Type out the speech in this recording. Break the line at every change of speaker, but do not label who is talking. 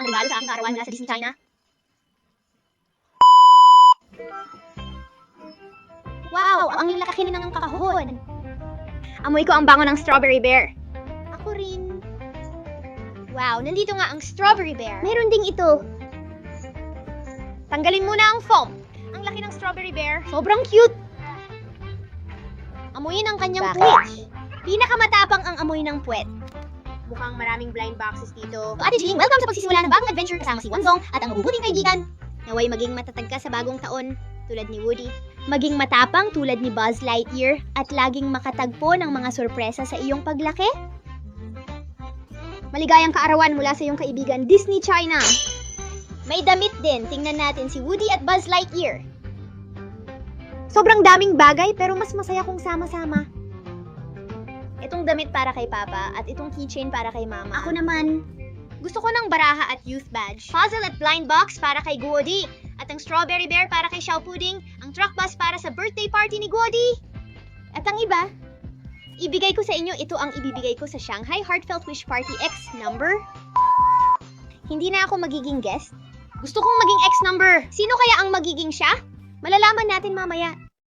regalo sa aking kaarawan mula sa Disney China. Wow, ang laki ng kahon. Amoy ko ang bango ng strawberry bear. Ako rin. Wow, nandito nga ang strawberry bear. Meron ding ito. Tanggalin muna ang foam. Ang laki ng strawberry bear. Sobrang cute. Amuyin ang kanyang puwet. Pinakamatapang ang amoy ng puwet. Mukhang maraming blind boxes dito. So, Ate Jing, welcome sa pagsisimula ng bagong adventure kasama si Wanzong at ang mabubuting kaibigan. Naway maging matatag ka sa bagong taon, tulad ni Woody. Maging matapang tulad ni Buzz Lightyear at laging makatagpo ng mga sorpresa sa iyong paglaki. Maligayang kaarawan mula sa iyong kaibigan Disney China. May damit din. Tingnan natin si Woody at Buzz Lightyear. Sobrang daming bagay pero mas masaya kung sama-sama. Itong damit para kay Papa at itong keychain para kay Mama. Ako naman, gusto ko ng baraha at youth badge. Puzzle at blind box para kay Woody. At ang strawberry bear para kay Xiao Pudding. Ang truck bus para sa birthday party ni Woody. At ang iba, ibigay ko sa inyo, ito ang ibibigay ko sa Shanghai Heartfelt Wish Party X number. Hindi na ako magiging guest. Gusto kong maging X number. Sino kaya ang magiging siya? Malalaman natin mamaya.